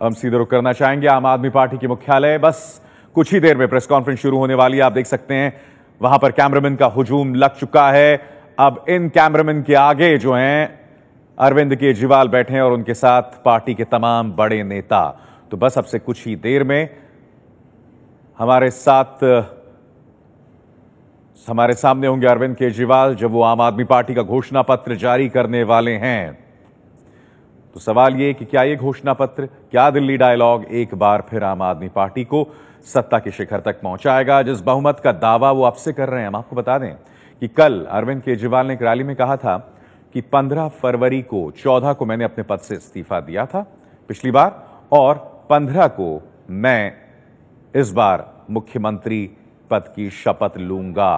हम सीधे रुख करना चाहेंगे आम आदमी पार्टी के मुख्यालय। बस कुछ ही देर में प्रेस कॉन्फ्रेंस शुरू होने वाली है। आप देख सकते हैं वहां पर कैमरामैन का हुजूम लग चुका है। अब इन कैमरामैन के आगे जो हैं अरविंद केजरीवाल बैठे हैं और उनके साथ पार्टी के तमाम बड़े नेता। तो बस अब से कुछ ही देर में हमारे सामने होंगे अरविंद केजरीवाल, जब वो आम आदमी पार्टी का घोषणा पत्र जारी करने वाले हैं। तो सवाल ये कि क्या ये घोषणा पत्र, क्या दिल्ली डायलॉग एक बार फिर आम आदमी पार्टी को सत्ता के शिखर तक पहुंचाएगा, जिस बहुमत का दावा वो अब से कर रहे हैं। हम आपको बता दें कि कल अरविंद केजरीवाल ने एक रैली में कहा था कि 15 फरवरी को 14 को मैंने अपने पद से इस्तीफा दिया था पिछली बार, और 15 को मैं इस बार मुख्यमंत्री पद की शपथ लूंगा।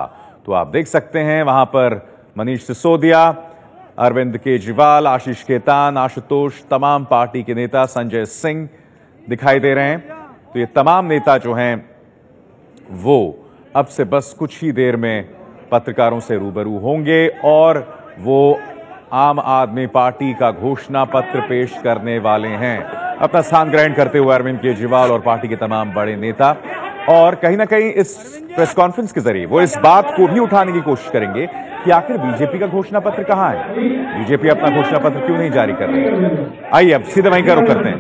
तो आप देख सकते हैं वहां पर मनीष सिसोदिया, अरविंद केजरीवाल, आशीष खेतान, आशुतोष, तमाम पार्टी के नेता, संजय सिंह दिखाई दे रहे हैं। तो ये तमाम नेता जो हैं वो अब से बस कुछ ही देर में पत्रकारों से रूबरू होंगे और वो आम आदमी पार्टी का घोषणा पत्र पेश करने वाले हैं। अपना स्थान ग्रहण करते हुए अरविंद केजरीवाल और पार्टी के तमाम बड़े नेता, और कहीं ना कहीं इस प्रेस कॉन्फ्रेंस के जरिए वो इस बात को भी उठाने की कोशिश करेंगे कि आखिर बीजेपी का घोषणा पत्र कहां है, बीजेपी अपना घोषणा पत्र क्यों नहीं जारी कर रही। आइए अब सीधे वहीं का रुख करते हैं।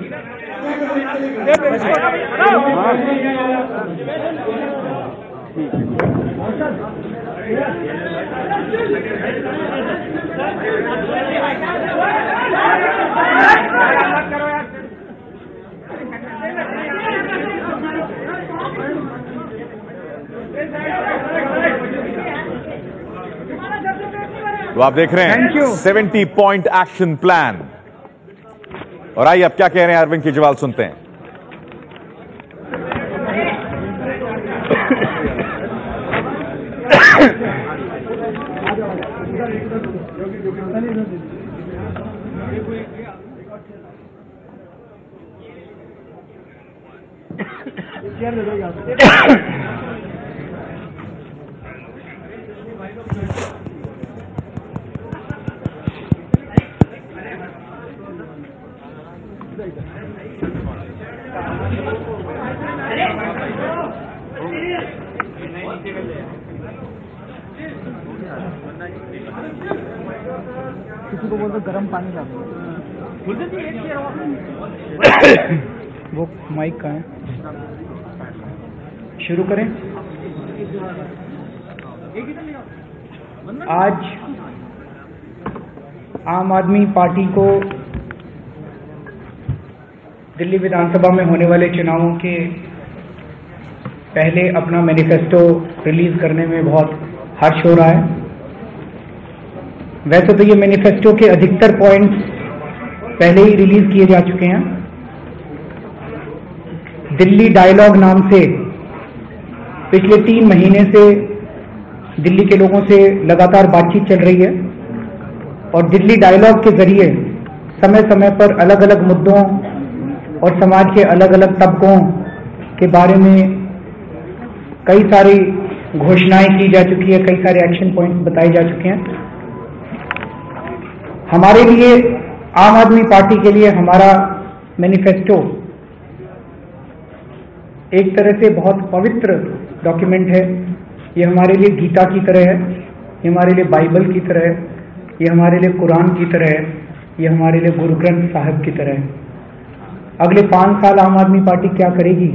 तो आप देख रहे हैं 70 पॉइंट एक्शन प्लान। और आइए अब क्या कह रहे हैं अरविंद केजरीवाल, सुनते हैं। किसी को बोल दो गर्म पानी ला दो। वो माइक का है। शुरू करें। आज आम आदमी पार्टी को दिल्ली विधानसभा में होने वाले चुनावों के पहले अपना मैनिफेस्टो रिलीज करने में बहुत हर्ष हो रहा है। वैसे तो ये मैनिफेस्टो के अधिकतर पॉइंट्स पहले ही रिलीज किए जा चुके हैं। दिल्ली डायलॉग नाम से पिछले 3 महीने से दिल्ली के लोगों से लगातार बातचीत चल रही है और दिल्ली डायलॉग के जरिए समय समय पर अलग अलग मुद्दों और समाज के अलग अलग तबकों के बारे में कई सारी घोषणाएं की जा चुकी है, कई सारे एक्शन पॉइंट्स बताए जा चुके हैं। हमारे लिए, आम आदमी पार्टी के लिए, हमारा मैनिफेस्टो एक तरह से बहुत पवित्र डॉक्यूमेंट है। ये हमारे लिए गीता की तरह है, ये हमारे लिए बाइबल की तरह है, ये हमारे लिए कुरान की तरह है, ये हमारे लिए गुरु ग्रंथ साहिब की तरह है। अगले 5 साल आम आदमी पार्टी क्या करेगी,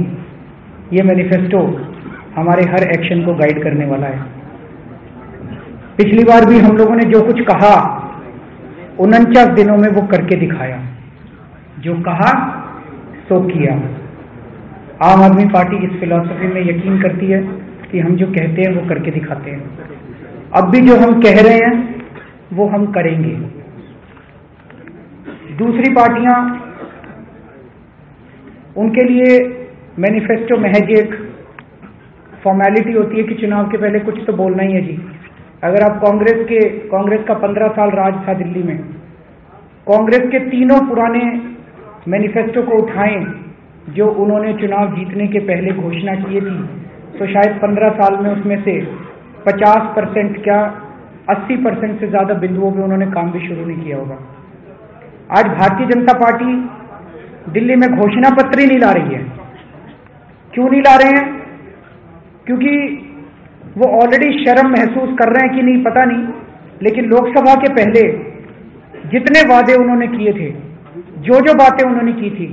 ये मैनिफेस्टो हमारे हर एक्शन को गाइड करने वाला है। पिछली बार भी हम लोगों ने जो कुछ कहा 49 दिनों में वो करके दिखाया, जो कहा सो किया। आम आदमी पार्टी इस फिलॉसफी में यकीन करती है कि हम जो कहते हैं वो करके दिखाते हैं। अब भी जो हम कह रहे हैं वो हम करेंगे। दूसरी पार्टियां, उनके लिए मैनिफेस्टो महज एक फॉर्मेलिटी होती है कि चुनाव के पहले कुछ तो बोलना ही है जी। अगर आप कांग्रेस का 15 साल राज था दिल्ली में, कांग्रेस के तीनों पुराने मैनिफेस्टो को उठाएं जो उन्होंने चुनाव जीतने के पहले घोषणा की थी, तो शायद 15 साल में उसमें से 50% क्या 80% से ज्यादा बिंदुओं पे उन्होंने काम भी शुरू नहीं किया होगा। आज भारतीय जनता पार्टी दिल्ली में घोषणा पत्र ही नहीं ला रही है। क्यों नहीं ला रहे हैं? क्योंकि वो ऑलरेडी शर्म महसूस कर रहे हैं कि नहीं पता नहीं, लेकिन लोकसभा के पहले जितने वादे उन्होंने किए थे, जो जो बातें उन्होंने की थी,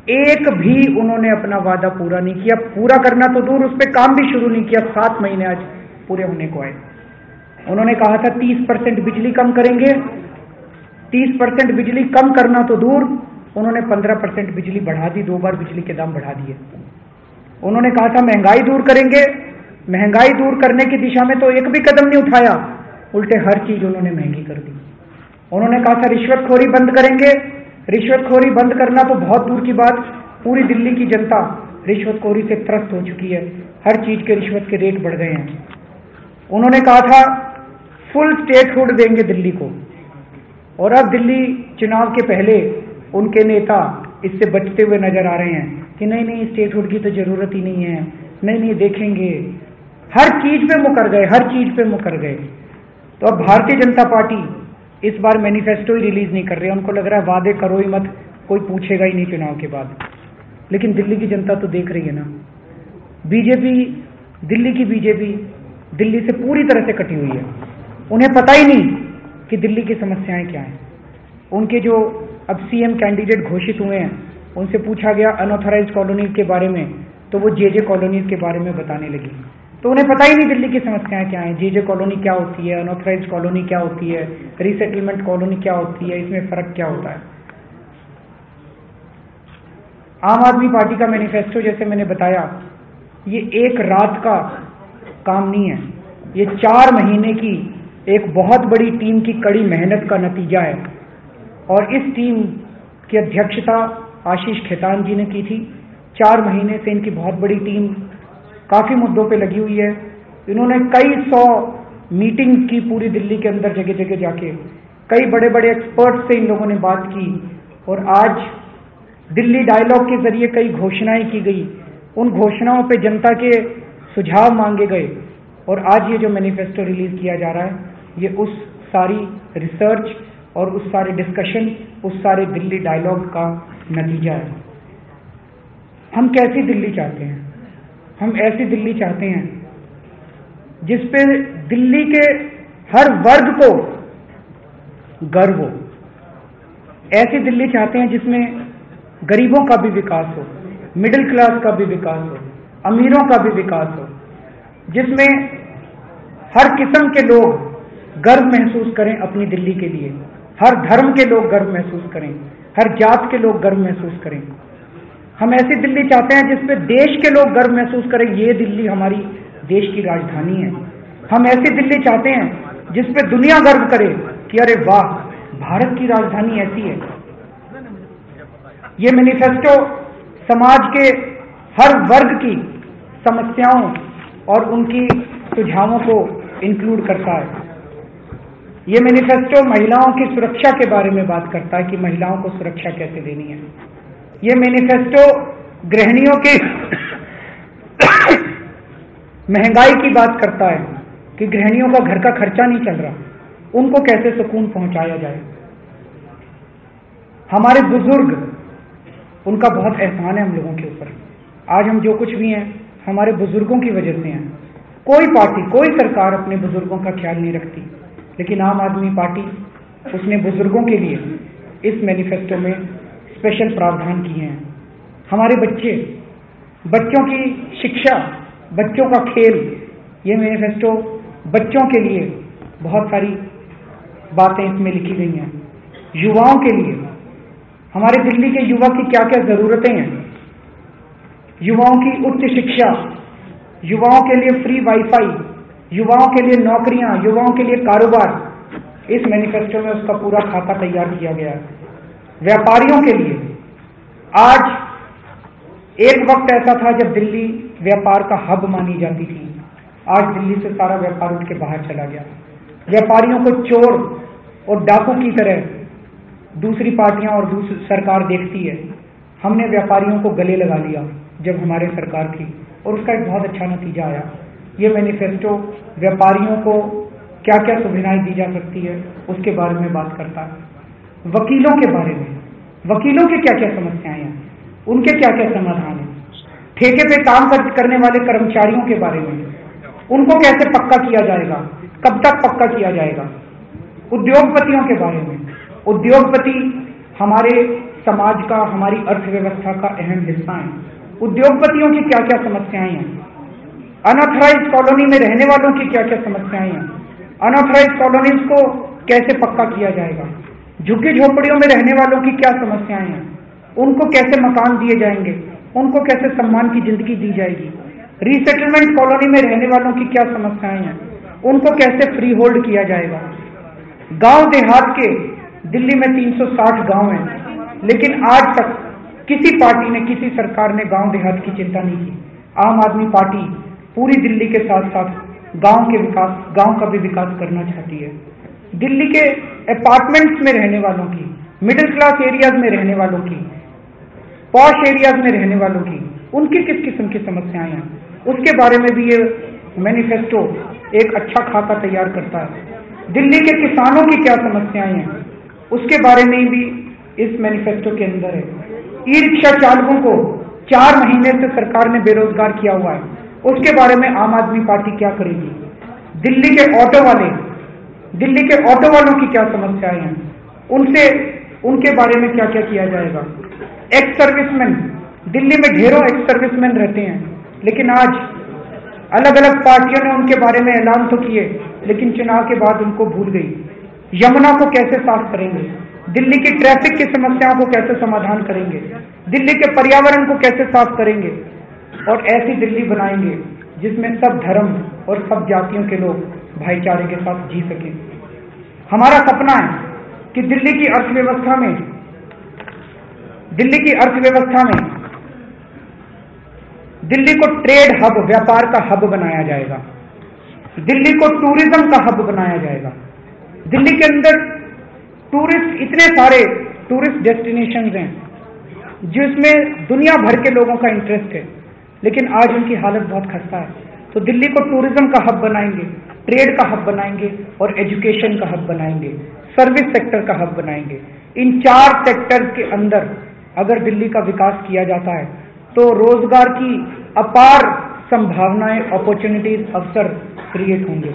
एक भी उन्होंने अपना वादा पूरा नहीं किया। पूरा करना तो दूर, उस पर काम भी शुरू नहीं किया। 7 महीने आज पूरे होने को आए। उन्होंने कहा था 30% बिजली कम करेंगे। 30% बिजली कम करना तो दूर, उन्होंने 15% बिजली बढ़ा दी। 2 बार बिजली के दाम बढ़ा दिए। उन्होंने कहा था महंगाई दूर करेंगे। महंगाई दूर करने की दिशा में तो एक भी कदम नहीं उठाया, उल्टे हर चीज उन्होंने महंगी कर दी। उन्होंने कहा था रिश्वतखोरी बंद करेंगे। रिश्वतखोरी बंद करना तो बहुत दूर की बात, पूरी दिल्ली की जनता रिश्वतखोरी से त्रस्त हो चुकी है। हर चीज के रिश्वत के रेट बढ़ गए हैं। उन्होंने कहा था फुल स्टेटहुड देंगे दिल्ली को, और अब दिल्ली चुनाव के पहले उनके नेता इससे बचते हुए नजर आ रहे हैं कि नहीं नहीं स्टेटहुड की तो जरूरत ही नहीं है, नहीं नहीं देखेंगे। हर चीज पे मुकर गए, हर चीज पे मुकर गए। तो अब भारतीय जनता पार्टी इस बार मैनिफेस्टो ही रिलीज नहीं कर रही है। उनको लग रहा है वादे करो ही मत, कोई पूछेगा ही नहीं चुनाव के बाद। लेकिन दिल्ली की जनता तो देख रही है ना, बीजेपी, दिल्ली की बीजेपी दिल्ली से पूरी तरह से कटी हुई है। उन्हें पता ही नहीं कि दिल्ली की समस्याएं क्या हैं। उनके जो अब सीएम कैंडिडेट घोषित हुए हैं, उनसे पूछा गया अनऑथराइज्ड कॉलोनीज के बारे में, तो वो जे कॉलोनीज के बारे में बताने लगी। तो उन्हें पता ही नहीं दिल्ली की समस्याएं क्या हैं, जे कॉलोनी क्या होती है, अनऑथराइज्ड कॉलोनी क्या होती है, रीसेटलमेंट कॉलोनी क्या होती है, इसमें फर्क क्या होता है। आम आदमी पार्टी का मैनिफेस्टो, जैसे मैंने बताया, ये एक रात का काम नहीं है। ये 4 महीने की एक बहुत बड़ी टीम की कड़ी मेहनत का नतीजा है। और इस टीम की अध्यक्षता आशीष खेतान जी ने की थी। 4 महीने से इनकी बहुत बड़ी टीम काफी मुद्दों पे लगी हुई है। इन्होंने कई 100 मीटिंग की पूरी दिल्ली के अंदर, जगह जगह जाके कई बड़े बड़े एक्सपर्ट्स से इन लोगों ने बात की, और आज दिल्ली डायलॉग के जरिए कई घोषणाएं की गई। उन घोषणाओं पे जनता के सुझाव मांगे गए, और आज ये जो मैनिफेस्टो रिलीज किया जा रहा है, ये उस सारी रिसर्च और उस सारे डिस्कशन, उस सारे दिल्ली डायलॉग का नतीजा है। हम कैसी दिल्ली चाहते हैं? हम ऐसी दिल्ली चाहते हैं जिस पे दिल्ली के हर वर्ग को गर्व हो। ऐसी दिल्ली चाहते हैं जिसमें गरीबों का भी विकास हो, मिडिल क्लास का भी विकास हो, अमीरों का भी विकास हो, जिसमें हर किस्म के लोग गर्व महसूस करें अपनी दिल्ली के लिए, हर धर्म के लोग गर्व महसूस करें, हर जात के लोग गर्व महसूस करें। हम ऐसी दिल्ली चाहते हैं जिसपे देश के लोग गर्व महसूस करें, ये दिल्ली हमारी देश की राजधानी है। हम ऐसी दिल्ली चाहते हैं जिसपे दुनिया गर्व करे कि अरे वाह, भारत की राजधानी ऐसी है। ये मैनिफेस्टो समाज के हर वर्ग की समस्याओं और उनकी सुझावों को इंक्लूड करता है। ये मैनिफेस्टो महिलाओं की सुरक्षा के बारे में बात करता है कि महिलाओं को सुरक्षा कैसे देनी है। ये मैनिफेस्टो गृहिणियों की महंगाई की बात करता है कि गृहिणियों का घर का खर्चा नहीं चल रहा, उनको कैसे सुकून पहुंचाया जाए। हमारे बुजुर्ग, उनका बहुत एहसान है हम लोगों के ऊपर। आज हम जो कुछ भी हैं, हमारे बुजुर्गों की वजह से हैं। कोई पार्टी, कोई सरकार अपने बुजुर्गों का ख्याल नहीं रखती, लेकिन आम आदमी पार्टी, उसने बुजुर्गों के लिए इस मैनिफेस्टो में स्पेशल प्रावधान किए हैं। हमारे बच्चे, बच्चों की शिक्षा, बच्चों का खेल, ये मैनिफेस्टो बच्चों के लिए बहुत सारी बातें इसमें लिखी गई हैं। युवाओं के लिए, हमारे दिल्ली के युवा की क्या क्या जरूरतें हैं, युवाओं की उच्च शिक्षा, युवाओं के लिए फ्री वाईफाई, युवाओं के लिए नौकरियां, युवाओं के लिए कारोबार, इस मैनिफेस्टो में उसका पूरा खाता तैयार किया गया है। व्यापारियों के लिए, आज एक वक्त ऐसा था जब दिल्ली व्यापार का हब मानी जाती थी। आज दिल्ली से सारा व्यापार उठ के बाहर चला गया। व्यापारियों को चोर और डाकू की तरह दूसरी पार्टियां और सरकार देखती है। हमने व्यापारियों को गले लगा लिया जब हमारे सरकार थी, और उसका एक बहुत अच्छा नतीजा आया। ये मैनिफेस्टो व्यापारियों को क्या क्या सुविधाएं दी जा सकती है उसके बारे में बात करता है। वकीलों के बारे में, वकीलों की क्या क्या समस्याएं हैं, उनके क्या क्या समाधान है, ठेके पे काम करने वाले कर्मचारियों के बारे में, उनको कैसे पक्का किया जाएगा, कब तक पक्का किया जाएगा, उद्योगपतियों के बारे में। उद्योगपति हमारे समाज का, हमारी अर्थव्यवस्था का अहम हिस्सा है। उद्योगपतियों की क्या क्या समस्याएं हैं, अनऑथराइज्ड कॉलोनी में रहने वालों की क्या क्या समस्याएं हैं, अनऑथराइज्ड कॉलोनीज को कैसे पक्का किया जाएगा, झुग्गी झोपड़ियों में रहने वालों की क्या समस्याएं हैं, उनको कैसे मकान दिए जाएंगे, उनको कैसे सम्मान की जिंदगी दी जाएगी, रीसेटलमेंट कॉलोनी में रहने वालों की क्या समस्याएं हैं, उनको कैसे फ्री होल्ड किया जाएगा। गांव देहात के दिल्ली में 360 गांव हैं, लेकिन आज तक किसी पार्टी ने, किसी सरकार ने गांव देहात की चिंता नहीं की। आम आदमी पार्टी पूरी दिल्ली के साथ साथ गांव का भी विकास करना चाहती है। दिल्ली के अपार्टमेंट्स में रहने वालों की, मिडिल क्लास एरियाज में रहने वालों की, पॉश एरियाज में रहने वालों की, उनकी किस किस्म की समस्याएं हैं, उसके बारे में भी ये मैनिफेस्टो एक अच्छा खाका तैयार करता है। दिल्ली के किसानों की क्या समस्याएं हैं, उसके बारे में भी इस मैनिफेस्टो के अंदर है। ई रिक्शा चालकों को 4 महीने से सरकार ने बेरोजगार किया हुआ है, उसके बारे में आम आदमी पार्टी क्या करेगी। दिल्ली के ऑटो वालों की क्या समस्याएं हैं, उनके बारे में क्या क्या किया जाएगा। एक्स सर्विसमैन, दिल्ली में ढेरों एक्स सर्विसमैन रहते हैं, लेकिन आज अलग अलग पार्टियों ने उनके बारे में ऐलान तो किए, लेकिन चुनाव के बाद उनको भूल गई। यमुना को कैसे साफ करेंगे, दिल्ली की ट्रैफिक की समस्याओं को कैसे समाधान करेंगे, दिल्ली के पर्यावरण को कैसे साफ करेंगे, और ऐसी दिल्ली बनाएंगे जिसमें सब धर्म और सब जातियों के लोग भाईचारे के साथ जी सकें। हमारा सपना है कि दिल्ली की अर्थव्यवस्था में दिल्ली को ट्रेड हब, व्यापार का हब बनाया जाएगा। दिल्ली को टूरिज्म का हब बनाया जाएगा। दिल्ली के अंदर इतने सारे टूरिस्ट डेस्टिनेशंस हैं जिसमें दुनिया भर के लोगों का इंटरेस्ट है, लेकिन आज उनकी हालत बहुत खस्ता है। तो दिल्ली को टूरिज्म का हब बनाएंगे, ट्रेड का हब बनाएंगे और एजुकेशन का हब बनाएंगे, सर्विस सेक्टर का हब बनाएंगे। इन 4 सेक्टर के अंदर अगर दिल्ली का विकास किया जाता है तो रोजगार की अपार संभावनाएं, अपॉर्चुनिटीज, अवसर क्रिएट होंगे।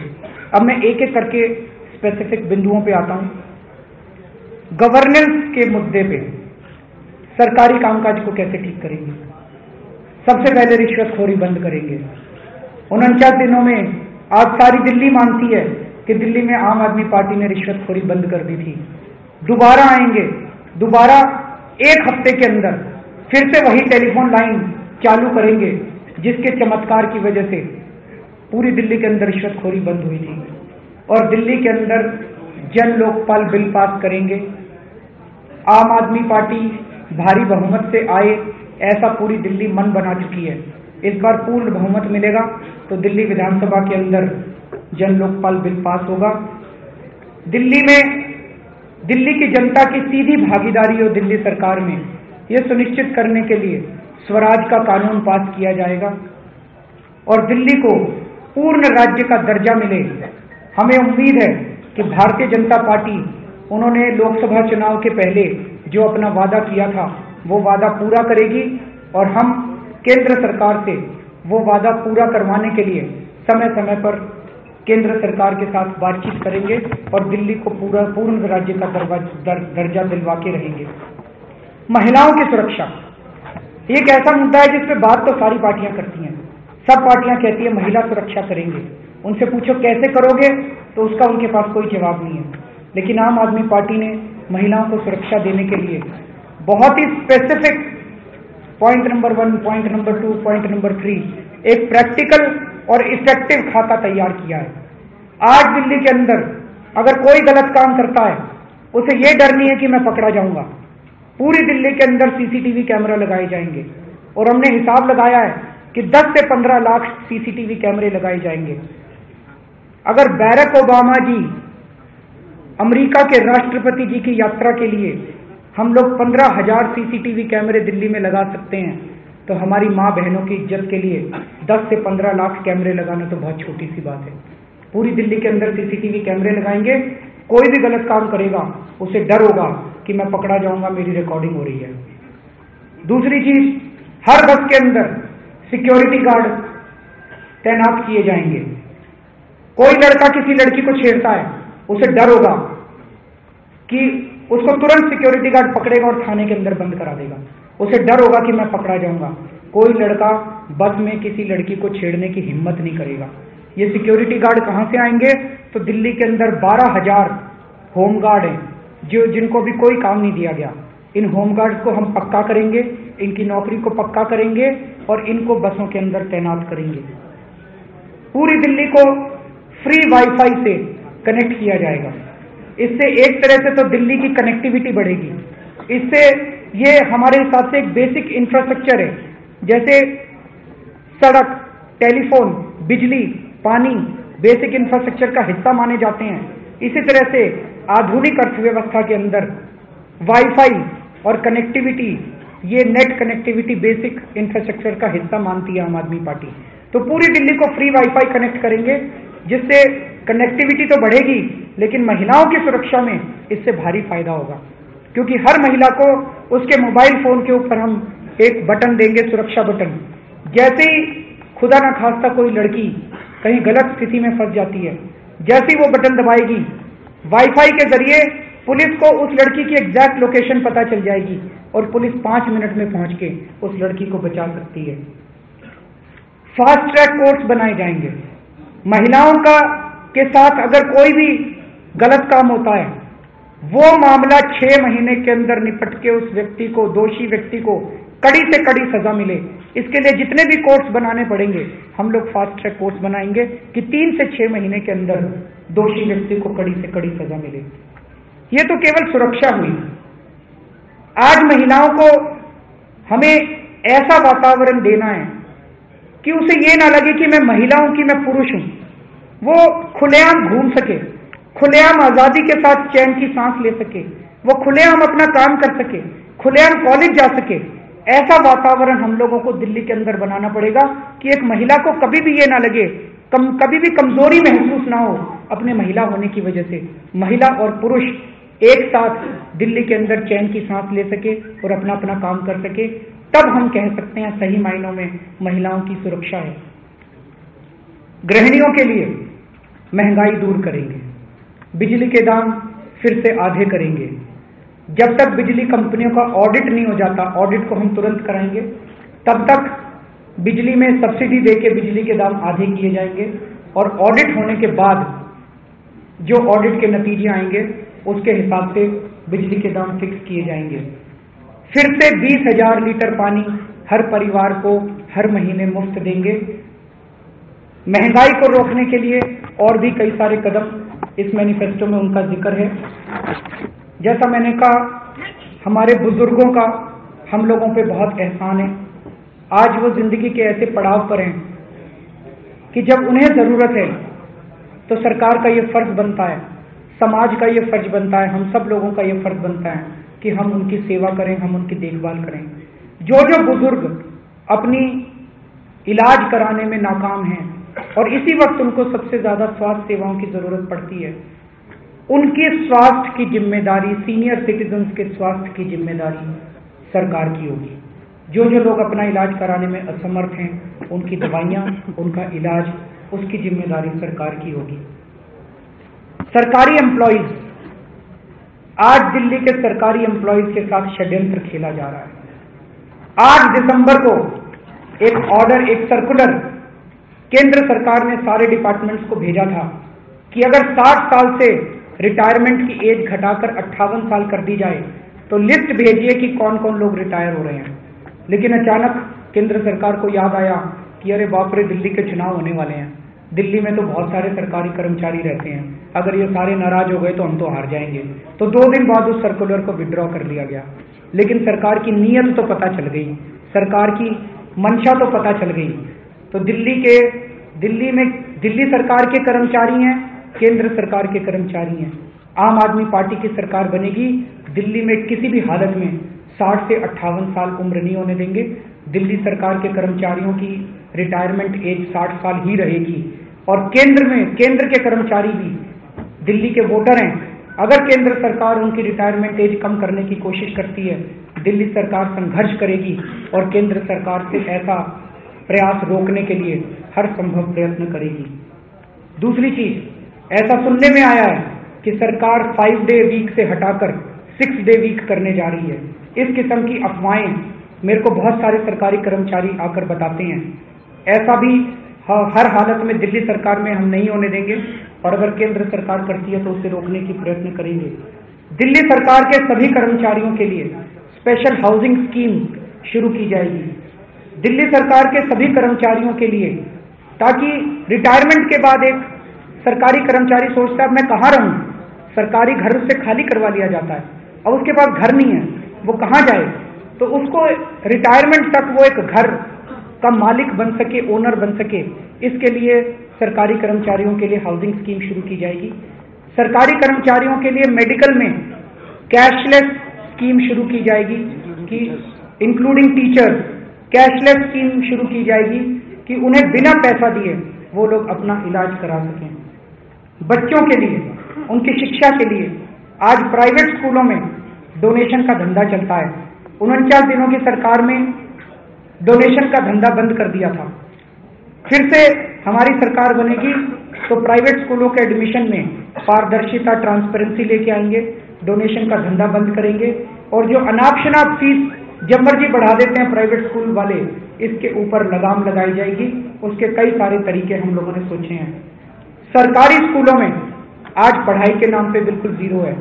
अब मैं एक एक करके स्पेसिफिक बिंदुओं पे आता हूं। गवर्नेंस के मुद्दे पे सरकारी कामकाज को कैसे ठीक करेंगे। सबसे पहले रिश्वतखोरी बंद करेंगे। 49 दिनों में आज सारी दिल्ली मानती है कि दिल्ली में आम आदमी पार्टी ने रिश्वतखोरी बंद कर दी थी। दोबारा आएंगे, दोबारा 1 हफ्ते के अंदर फिर से वही टेलीफोन लाइन चालू करेंगे जिसके चमत्कार की वजह से पूरी दिल्ली के अंदर रिश्वतखोरी बंद हुई थी। और दिल्ली के अंदर जन लोकपाल बिल पास करेंगे। आम आदमी पार्टी भारी बहुमत से आए, ऐसा पूरी दिल्ली मन बना चुकी है। इस बार पूर्ण बहुमत मिलेगा तो दिल्ली विधानसभा के अंदर जन लोकपाल बिल पास होगा। दिल्ली की जनता की सीधी भागीदारी हो दिल्ली सरकार में, यह सुनिश्चित करने के लिए स्वराज का कानून पास किया जाएगा और दिल्ली को पूर्ण राज्य का दर्जा मिले। हमें उम्मीद है कि भारतीय जनता पार्टी, उन्होंने लोकसभा चुनाव के पहले जो अपना वादा किया था वो वादा पूरा करेगी और हम केंद्र सरकार से वो वादा पूरा करवाने के लिए समय समय पर केंद्र सरकार के साथ बातचीत करेंगे और दिल्ली को पूर्ण राज्य का दर्जा दिलवा के रहेंगे। महिलाओं की सुरक्षा एक ऐसा मुद्दा है जिसपे बात तो सारी पार्टियां करती हैं। सब पार्टियां कहती है महिला सुरक्षा करेंगे, उनसे पूछो कैसे करोगे तो उसका उनके पास कोई जवाब नहीं है। लेकिन आम आदमी पार्टी ने महिलाओं को सुरक्षा देने के लिए बहुत ही specific point number 1, point number 2, point number 3 एक प्रैक्टिकल और इफेक्टिव खाता तैयार किया है। आज दिल्ली के अंदर अगर कोई गलत काम करता है उसे यह डर नहीं है कि मैं पकड़ा जाऊंगा। पूरी दिल्ली के अंदर सीसीटीवी कैमरा लगाए जाएंगे और हमने हिसाब लगाया है कि 10 से 15 लाख सीसीटीवी कैमरे लगाए जाएंगे। अगर बैरक ओबामा जी अमेरिका के राष्ट्रपति जी की यात्रा के लिए हम लोग 15,000 सीसीटीवी कैमरे दिल्ली में लगा सकते हैं तो हमारी माँ बहनों की इज्जत के लिए 10 से 15 लाख कैमरे लगाना तो बहुत छोटी सी बात है। पूरी दिल्ली के अंदर सीसीटीवी कैमरे लगाएंगे, कोई भी गलत काम करेगा उसे डर होगा कि मैं पकड़ा जाऊंगा, मेरी रिकॉर्डिंग हो रही है। दूसरी चीज, हर बस के अंदर सिक्योरिटी गार्ड तैनात किए जाएंगे। कोई लड़का किसी लड़की को छेड़ता है, उसे डर होगा कि उसको तुरंत सिक्योरिटी गार्ड पकड़ेगा और थाने के अंदर बंद करा देगा। उसे डर होगा कि मैं पकड़ा जाऊंगा। कोई लड़का बस में किसी लड़की को छेड़ने की हिम्मत नहीं करेगा। ये सिक्योरिटी गार्ड कहां से आएंगे? तो दिल्ली के अंदर 12,000 होमगार्ड हैं जिनको भी कोई काम नहीं दिया गया। इन होमगार्ड्स को हम पक्का करेंगे, इनकी नौकरी को पक्का करेंगे और इनको बसों के अंदर तैनात करेंगे। पूरी दिल्ली को फ्री वाईफाई से कनेक्ट किया जाएगा। इससे एक तरह से तो दिल्ली की कनेक्टिविटी बढ़ेगी। इससे ये हमारे हिसाब से एक बेसिक इंफ्रास्ट्रक्चर है, जैसे सड़क, टेलीफोन, बिजली, पानी बेसिक इंफ्रास्ट्रक्चर का हिस्सा माने जाते हैं। इसी तरह से आधुनिक अर्थव्यवस्था के अंदर वाईफाई और कनेक्टिविटी, ये नेट कनेक्टिविटी बेसिक इंफ्रास्ट्रक्चर का हिस्सा मानती है आम आदमी पार्टी। तो पूरी दिल्ली को फ्री वाईफाई कनेक्ट करेंगे, जिससे कनेक्टिविटी तो बढ़ेगी, लेकिन महिलाओं की सुरक्षा में इससे भारी फायदा होगा, क्योंकि हर महिला को उसके मोबाइल फोन के ऊपर हम एक बटन देंगे, सुरक्षा बटन। जैसे ही खुदा न खास्ता कोई लड़की कहीं गलत स्थिति में फंस जाती है, जैसे ही वो बटन दबाएगी, वाईफाई के जरिए पुलिस को उस लड़की की एग्जैक्ट लोकेशन पता चल जाएगी और पुलिस 5 मिनट में पहुंच के उस लड़की को बचा सकती है। फास्ट ट्रैक कोर्ट्स बनाए जाएंगे। महिलाओं का के साथ अगर कोई भी गलत काम होता है, वो मामला 6 महीने के अंदर निपट के उस व्यक्ति को, दोषी व्यक्ति को कड़ी से कड़ी सजा मिले। इसके लिए जितने भी कोर्ट्स बनाने पड़ेंगे, हम लोग फास्ट ट्रैक कोर्ट्स बनाएंगे कि 3 से 6 महीने के अंदर दोषी व्यक्ति को कड़ी से कड़ी सजा मिले। ये तो केवल सुरक्षा हुई। आज महिलाओं को हमें ऐसा वातावरण देना है कि उसे ये ना लगे कि मैं महिलाओं की, मैं पुरुष हूं। वो खुलेआम घूम सके, खुलेआम आजादी के साथ चैन की सांस ले सके, वो खुलेआम अपना काम कर सके, खुलेआम कॉलेज जा सके। ऐसा वातावरण हम लोगों को दिल्ली के अंदर बनाना पड़ेगा कि एक महिला को कभी भी ये ना लगे, कभी भी कमजोरी महसूस ना हो अपने महिला होने की वजह से। महिला और पुरुष एक साथ दिल्ली के अंदर चैन की सांस ले सके और अपना अपना काम कर सके, तब हम कह सकते हैं सही मायनों में महिलाओं की सुरक्षा है। गृहिणियों के लिए महंगाई दूर करेंगे, बिजली के दाम फिर से आधे करेंगे। जब तक बिजली कंपनियों का ऑडिट नहीं हो जाता, ऑडिट को हम तुरंत कराएंगे, तब तक बिजली में सब्सिडी देके बिजली के दाम आधे किए जाएंगे और ऑडिट होने के बाद जो ऑडिट के नतीजे आएंगे उसके हिसाब से बिजली के दाम फिक्स किए जाएंगे। फिर से 20,000 लीटर पानी हर परिवार को हर महीने मुफ्त देंगे। महंगाई को रोकने के लिए और भी कई सारे कदम इस मैनिफेस्टो में उनका जिक्र है। जैसा मैंने कहा, हमारे बुजुर्गों का हम लोगों पे बहुत एहसान है। आज वो जिंदगी के ऐसे पड़ाव पर हैं कि जब उन्हें जरूरत है तो सरकार का ये फर्ज बनता है, समाज का ये फर्ज बनता है, हम सब लोगों का ये फर्ज बनता है कि हम उनकी सेवा करें, हम उनकी देखभाल करें। जो बुजुर्ग अपनी इलाज कराने में नाकाम हैं और इसी वक्त उनको सबसे ज्यादा स्वास्थ्य सेवाओं की जरूरत पड़ती है, उनके स्वास्थ्य की जिम्मेदारी, सीनियर सिटीजन्स के स्वास्थ्य की जिम्मेदारी सरकार की होगी। जो लोग अपना इलाज कराने में असमर्थ हैं, उनकी दवाइयां, उनका इलाज, उसकी जिम्मेदारी सरकार की होगी। सरकारी एम्प्लॉइज, आज दिल्ली के सरकारी एम्प्लॉइज के साथ षड्यंत्र खेला जा रहा है। 8 दिसंबर को एक ऑर्डर, एक सर्कुलर केंद्र सरकार ने सारे डिपार्टमेंट्स को भेजा था कि अगर 60 साल से रिटायरमेंट की एज घटाकर 58 साल कर दी जाए तो लिस्ट भेजिए कि कौन कौन लोग रिटायर हो रहे हैं। लेकिन अचानक केंद्र सरकार को याद आया कि अरे बाप रे, दिल्ली के चुनाव होने वाले हैं, दिल्ली में तो बहुत सारे सरकारी कर्मचारी रहते हैं, अगर ये सारे नाराज हो गए तो हम तो हार जाएंगे। तो 2 दिन बाद उस सर्कुलर को विड्रॉ कर लिया गया। लेकिन सरकार की नीयत तो पता चल गई, सरकार की मंशा तो पता चल गई। तो दिल्ली सरकार के कर्मचारी हैं, केंद्र सरकार के कर्मचारी हैं। आम आदमी पार्टी की सरकार बनेगी, दिल्ली में किसी भी हालत में 60 से 58 साल उम्र नहीं होने देंगे। दिल्ली सरकार के कर्मचारियों की रिटायरमेंट एज 60 साल ही रहेगी। और केंद्र के कर्मचारी भी, दिल्ली के वोटर हैं, अगर केंद्र सरकार उनकी रिटायरमेंट एज कम करने की कोशिश करती है, दिल्ली सरकार संघर्ष करेगी और केंद्र सरकार से ऐसा प्रयास रोकने के लिए हर संभव प्रयत्न करेगी। दूसरी चीज, ऐसा सुनने में आया है कि सरकार 5 डे वीक से हटाकर 6 डे वीक करने जा रही है। इस किस्म की अफवाहें मेरे को बहुत सारे सरकारी कर्मचारी आकर बताते हैं। ऐसा भी हर हालत में दिल्ली सरकार में हम नहीं होने देंगे और अगर केंद्र सरकार करती है तो उसे रोकने की प्रयत्न करेंगे। दिल्ली सरकार के सभी कर्मचारियों के लिए स्पेशल हाउसिंग स्कीम शुरू की जाएगी। दिल्ली सरकार के सभी कर्मचारियों के लिए, ताकि रिटायरमेंट के बाद एक सरकारी कर्मचारी सोचता है मैं कहाँ रहूं, सरकारी घर उससे खाली करवा लिया जाता है, अब उसके पास घर नहीं है, वो कहाँ जाए, तो उसको रिटायरमेंट तक वो एक घर का मालिक बन सके, ओनर बन सके, इसके लिए सरकारी कर्मचारियों के लिए हाउसिंग स्कीम शुरू की जाएगी। सरकारी कर्मचारियों के लिए मेडिकल में कैशलेस स्कीम शुरू की जाएगी कि इंक्लूडिंग टीचर्स, कैशलेस स्कीम शुरू की जाएगी कि उन्हें बिना पैसा दिए वो लोग अपना इलाज करा सकें। बच्चों के लिए, उनकी शिक्षा के लिए आज प्राइवेट स्कूलों में डोनेशन का धंधा चलता है। 49 दिनों की सरकार में डोनेशन का धंधा बंद कर दिया था। फिर से हमारी सरकार बनेगी तो प्राइवेट स्कूलों के एडमिशन में पारदर्शिता, ट्रांसपेरेंसी लेके आएंगे, डोनेशन का धंधा बंद करेंगे और जो अनाप शनाप फीस जब मर्जी बढ़ा देते हैं प्राइवेट स्कूल वाले, इसके ऊपर लगाम लगाई जाएगी। उसके कई सारे तरीके हम लोगों ने सोचे हैं। सरकारी स्कूलों में आज पढ़ाई के नाम पे बिल्कुल जीरो है।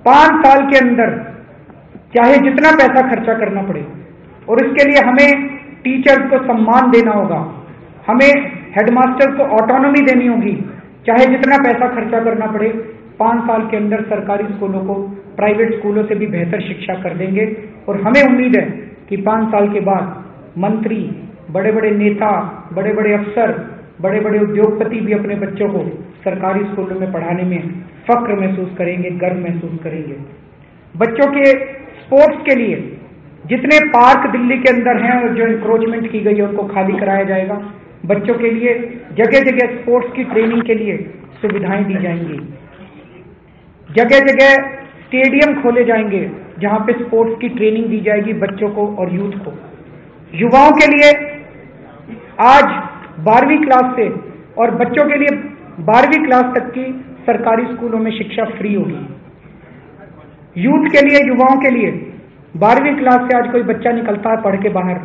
5 साल के अंदर चाहे जितना पैसा खर्चा करना पड़े, और इसके लिए हमें टीचर्स को सम्मान देना होगा, हमें हेडमास्टर्स को ऑटोनॉमी देनी होगी, चाहे जितना पैसा खर्चा करना पड़े, 5 साल के अंदर सरकारी स्कूलों को प्राइवेट स्कूलों से भी बेहतर शिक्षा कर देंगे। और हमें उम्मीद है कि 5 साल के बाद मंत्री, बड़े बड़े नेता, बड़े बड़े अफसर, बड़े बड़े उद्योगपति भी अपने बच्चों को सरकारी स्कूलों में पढ़ाने में फक्र महसूस करेंगे, गर्व महसूस करेंगे। बच्चों के स्पोर्ट्स के लिए जितने पार्क दिल्ली के अंदर हैं और जो इंक्रोचमेंट की गई है उनको खाली कराया जाएगा। बच्चों के लिए जगह जगह स्पोर्ट्स की ट्रेनिंग के लिए सुविधाएं दी जाएंगी। जगह जगह स्टेडियम खोले जाएंगे जहां पे स्पोर्ट्स की ट्रेनिंग दी जाएगी बच्चों को और यूथ को। युवाओं के लिए आज 12वीं क्लास से और बच्चों के लिए 12वीं क्लास तक की सरकारी स्कूलों में शिक्षा फ्री होगी। यूथ के लिए, युवाओं के लिए 12वीं क्लास से आज कोई बच्चा निकलता है पढ़ के बाहर,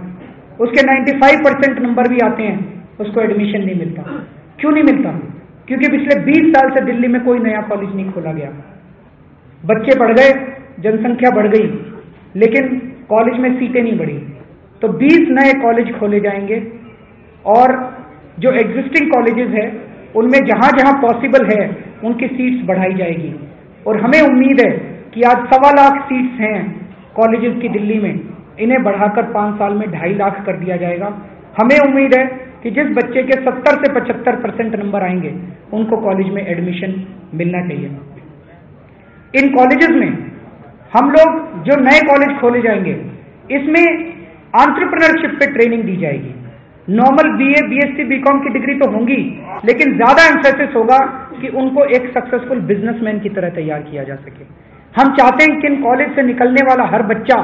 उसके 95% नंबर भी आते हैं, उसको एडमिशन नहीं मिलता। क्यों नहीं मिलता? क्योंकि पिछले 20 साल से दिल्ली में कोई नया कॉलेज नहीं खोला गया। बच्चे बढ़ गए, जनसंख्या बढ़ गई, लेकिन कॉलेज में सीटें नहीं बढ़ी। तो 20 नए कॉलेज खोले जाएंगे और जो एग्जिस्टिंग कॉलेजेस है उनमें जहां जहां पॉसिबल है उनकी सीट्स बढ़ाई जाएगी। और हमें उम्मीद है कि आज 1.25 लाख सीट्स हैं कॉलेजेस की दिल्ली में, इन्हें बढ़ाकर 5 साल में 2.5 लाख कर दिया जाएगा। हमें उम्मीद है कि जिस बच्चे के 70 से 75% नंबर आएंगे उनको कॉलेज में एडमिशन मिलना चाहिए। इन कॉलेजेस में हम लोग जो नए कॉलेज खोले जाएंगे इसमें एंटरप्रेन्योरशिप पे ट्रेनिंग दी जाएगी। नॉर्मल बीए, बीएससी, बीकॉम की डिग्री तो होंगी, लेकिन ज्यादा एम्फेसिस होगा कि उनको एक सक्सेसफुल बिजनेसमैन की तरह तैयार किया जा सके। हम चाहते हैं कि इन कॉलेज से निकलने वाला हर बच्चा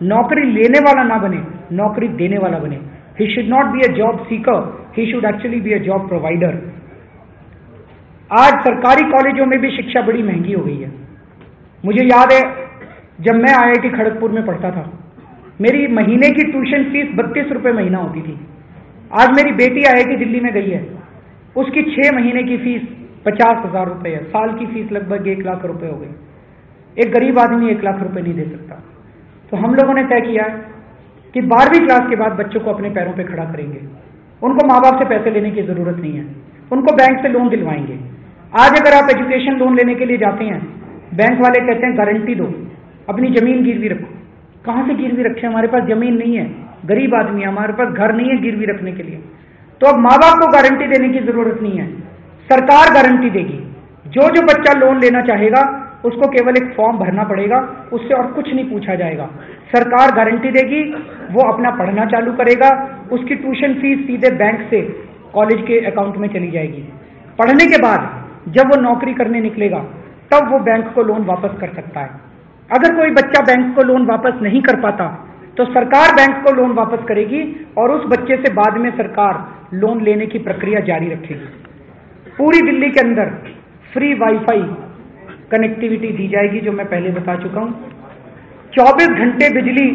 नौकरी लेने वाला ना बने, नौकरी देने वाला बने। He should not be a job seeker, he should actually be a job provider। आज सरकारी कॉलेजों में भी शिक्षा बड़ी महंगी हो गई है। मुझे याद है जब मैं IIT खड़गपुर में पढ़ता था, मेरी महीने की ट्यूशन फीस 32 रुपये महीना होती थी। आज मेरी बेटी IIT दिल्ली में गई है, उसकी 6 महीने की फीस 50,000 रुपये है, साल की फीस लगभग 1 लाख रुपए हो गई। एक गरीब आदमी 1 लाख रुपए नहीं दे सकता। तो हम लोगों ने तय किया है कि 12वीं क्लास के बाद बच्चों को अपने पैरों पे खड़ा करेंगे। उनको माँ बाप से पैसे लेने की जरूरत नहीं है, उनको बैंक से लोन दिलवाएंगे। आज अगर आप एजुकेशन लोन लेने के लिए जाते हैं, बैंक वाले कहते हैं गारंटी दो, अपनी जमीन गिरवी रखो। कहाँ से गिरवी रखें? हमारे पास जमीन नहीं है, गरीब आदमी है, हमारे पास घर नहीं है गिरवी रखने के लिए। तो अब माँ बाप को गारंटी देने की जरूरत नहीं है, सरकार गारंटी देगी। जो जो बच्चा लोन लेना चाहेगा उसको केवल एक फॉर्म भरना पड़ेगा, उससे और कुछ नहीं पूछा जाएगा। सरकार गारंटी देगी, वो अपना पढ़ना चालू करेगा, उसकी ट्यूशन फीस सीधे बैंक से कॉलेज के अकाउंट में चली जाएगी। पढ़ने के बाद जब वो नौकरी करने निकलेगा तब वो बैंक को लोन वापस कर सकता है। अगर कोई बच्चा बैंक को लोन वापस नहीं कर पाता तो सरकार बैंक को लोन वापस करेगी और उस बच्चे से बाद में सरकार लोन लेने की प्रक्रिया जारी रखेगी। पूरी दिल्ली के अंदर फ्री वाईफाई कनेक्टिविटी दी जाएगी, जो मैं पहले बता चुका हूं। 24 घंटे बिजली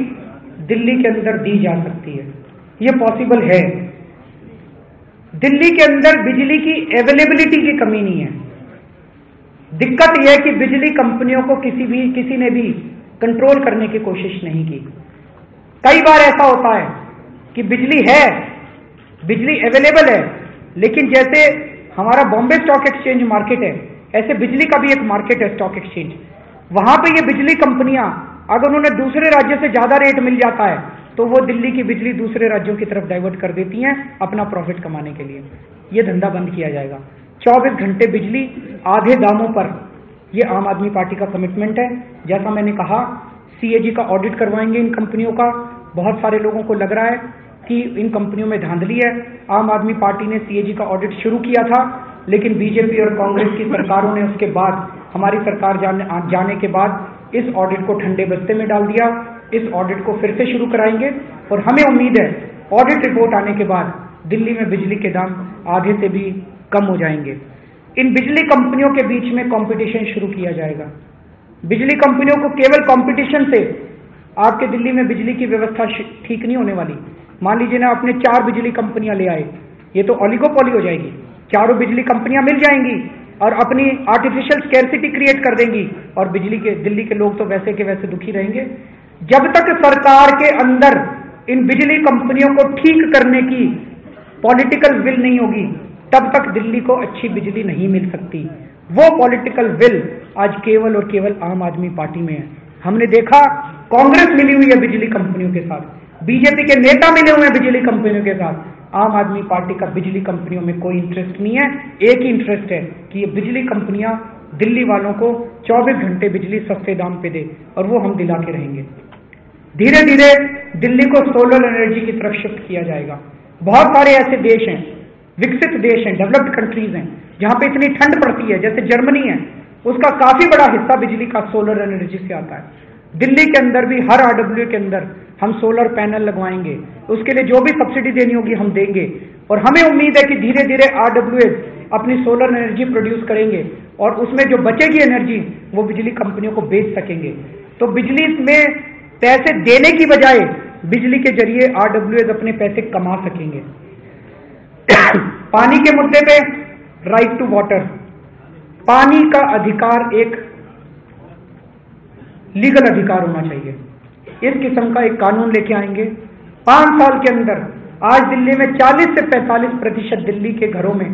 दिल्ली के अंदर दी जा सकती है, ये पॉसिबल है। दिल्ली के अंदर बिजली की अवेलेबिलिटी की कमी नहीं है। दिक्कत यह है कि बिजली कंपनियों को किसी ने भी कंट्रोल करने की कोशिश नहीं की। कई बार ऐसा होता है कि बिजली है, बिजली अवेलेबल है, लेकिन जैसे हमारा बॉम्बे स्टॉक एक्सचेंज मार्केट है, ऐसे बिजली का भी एक मार्केट है स्टॉक एक्सचेंज। वहां पे ये बिजली कंपनियां अगर उन्हें दूसरे राज्य से ज्यादा रेट मिल जाता है तो वो दिल्ली की बिजली दूसरे राज्यों की तरफ डाइवर्ट कर देती हैं अपना प्रॉफिट कमाने के लिए। ये धंधा बंद किया जाएगा। 24 घंटे बिजली आधे दामों पर, ये आम आदमी पार्टी का कमिटमेंट है। जैसा मैंने कहा, सीएजी का ऑडिट करवाएंगे इन कंपनियों का। बहुत सारे लोगों को लग रहा है कि इन कंपनियों में धांधली है। आम आदमी पार्टी ने सीएजी का ऑडिट शुरू किया था, लेकिन बीजेपी और कांग्रेस की सरकारों ने उसके बाद, हमारी सरकार जाने के बाद इस ऑडिट को ठंडे बस्ते में डाल दिया। इस ऑडिट को फिर से शुरू कराएंगे और हमें उम्मीद है ऑडिट रिपोर्ट आने के बाद दिल्ली में बिजली के दाम आधे से भी कम हो जाएंगे। इन बिजली कंपनियों के बीच में कंपटीशन शुरू किया जाएगा। बिजली कंपनियों को केवल कंपटीशन से आपके दिल्ली में बिजली की व्यवस्था ठीक नहीं होने वाली। मान लीजिए ना, आपने 4 बिजली कंपनियां ले आए, ये तो ओलिगोपोली हो जाएगी। चारों बिजली कंपनियां मिल जाएंगी और अपनी आर्टिफिशियल स्कैर्सिटी क्रिएट कर देंगी और दिल्ली के लोग तो वैसे के वैसे दुखी रहेंगे। जब तक सरकार के अंदर इन बिजली कंपनियों को ठीक करने की पॉलिटिकल विल नहीं होगी, तब तक दिल्ली को अच्छी बिजली नहीं मिल सकती। वो पॉलिटिकल विल आज केवल और केवल आम आदमी पार्टी में है। हमने देखा, कांग्रेस मिली हुई है बिजली कंपनियों के साथ, बीजेपी के नेता मिले हुए हैं बिजली कंपनियों के साथ। आम आदमी पार्टी का बिजली कंपनियों में कोई इंटरेस्ट नहीं है। एक ही इंटरेस्ट है कि ये बिजली कंपनियां दिल्ली वालों को 24 घंटे बिजली सस्ते दाम पे दे, और वो हम दिला के रहेंगे। धीरे धीरे दिल्ली को सोलर एनर्जी की तरफ शिफ्ट किया जाएगा। बहुत सारे ऐसे देश हैं, विकसित देश हैं, डेवलप्ड कंट्रीज हैं, जहां पे इतनी ठंड पड़ती है, जैसे जर्मनी है, उसका काफी बड़ा हिस्सा बिजली का सोलर एनर्जी से आता है। दिल्ली के अंदर भी हर आरडब्ल्यू के अंदर हम सोलर पैनल लगवाएंगे, उसके लिए जो भी सब्सिडी देनी होगी हम देंगे। और हमें उम्मीद है कि धीरे धीरे आरडब्ल्यू अपनी सोलर एनर्जी प्रोड्यूस करेंगे और उसमें जो बचेगी एनर्जी वो बिजली कंपनियों को बेच सकेंगे। तो बिजली में पैसे देने की बजाय बिजली के जरिए आरडब्ल्यू अपने पैसे कमा सकेंगे। पानी के मुद्दे पे राइट टू वाटर, पानी का अधिकार एक लीगल अधिकार होना चाहिए। इस किस्म का एक कानून लेके आएंगे। 5 साल के अंदर आज दिल्ली में 40 से 45% दिल्ली के घरों में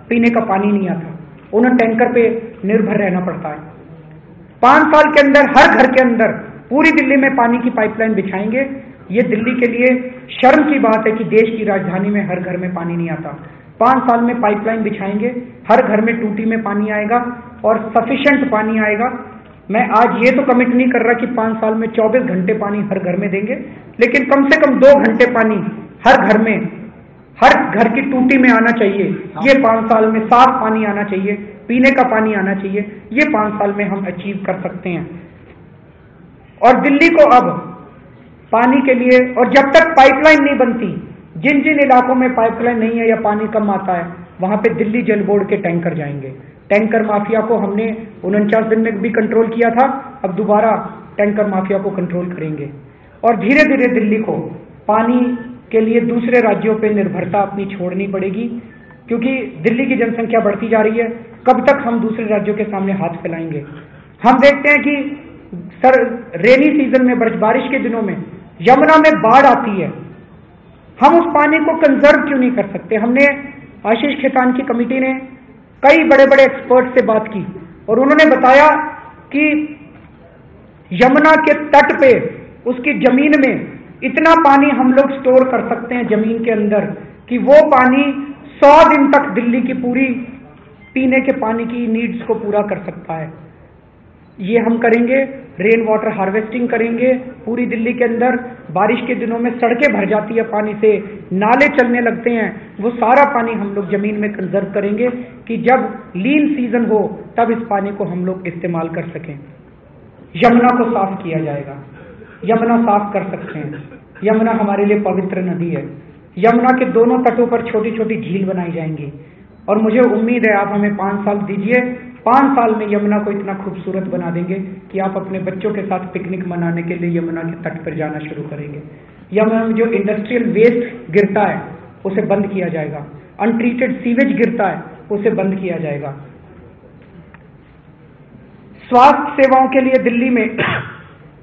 पीने का पानी नहीं आता, उन्हें टैंकर पे निर्भर रहना पड़ता है। 5 साल के अंदर हर घर के अंदर पूरी दिल्ली में पानी की पाइपलाइन बिछाएंगे। ये दिल्ली के लिए शर्म की बात है कि देश की राजधानी में हर घर में पानी नहीं आता। 5 साल में पाइपलाइन बिछाएंगे, हर घर में टूटी में पानी आएगा और सफिशिएंट पानी आएगा। मैं आज ये तो कमिट नहीं कर रहा कि 5 साल में 24 घंटे पानी हर घर में देंगे, लेकिन कम से कम 2 घंटे पानी हर घर में, हर घर की टूटी में आना चाहिए। ये 5 साल में साफ पानी आना चाहिए, पीने का पानी आना चाहिए। ये 5 साल में हम अचीव कर सकते हैं। और दिल्ली को अब पानी के लिए, और जब तक पाइपलाइन नहीं बनती, जिन जिन इलाकों में पाइपलाइन नहीं है या पानी कम आता है, वहां पे दिल्ली जल बोर्ड के टैंकर जाएंगे। टैंकर माफिया को हमने 49 दिन में भी कंट्रोल किया था, अब दोबारा टैंकर माफिया को कंट्रोल करेंगे। और धीरे धीरे दिल्ली को पानी के लिए दूसरे राज्यों पे निर्भरता अपनी छोड़नी पड़ेगी, क्योंकि दिल्ली की जनसंख्या बढ़ती जा रही है। कब तक हम दूसरे राज्यों के सामने हाथ फैलाएंगे? हम देखते हैं कि रेनी सीजन में, बारिश के दिनों में यमुना में बाढ़ आती है, हम उस पानी को कंजर्व क्यों नहीं कर सकते? हमने आशीष खेतान की कमेटी ने कई बड़े बड़े एक्सपर्ट से बात की और उन्होंने बताया कि यमुना के तट पे, उसकी जमीन में इतना पानी हम लोग स्टोर कर सकते हैं जमीन के अंदर कि वो पानी 100 दिन तक दिल्ली की पूरी पीने के पानी की नीड्स को पूरा कर सकता है। ये हम करेंगे, रेन वाटर हार्वेस्टिंग करेंगे पूरी दिल्ली के अंदर। बारिश के दिनों में सड़कें भर जाती है पानी से, नाले चलने लगते हैं, वो सारा पानी हम लोग जमीन में कंजर्व करेंगे कि जब लीन सीजन हो तब इस पानी को हम लोग इस्तेमाल कर सकें। यमुना को साफ किया जाएगा, यमुना साफ कर सकते हैं। यमुना हमारे लिए पवित्र नदी है। यमुना के दोनों तटों पर छोटी छोटी झील बनाई जाएंगी और मुझे उम्मीद है आप हमें 5 साल दीजिए, 5 साल में यमुना को इतना खूबसूरत बना देंगे कि आप अपने बच्चों के साथ पिकनिक मनाने के लिए यमुना के तट पर जाना शुरू करेंगे। यमुना में जो इंडस्ट्रियल वेस्ट गिरता है उसे बंद किया जाएगा, अनट्रीटेड सीवेज गिरता है उसे बंद किया जाएगा। स्वास्थ्य सेवाओं के लिए दिल्ली में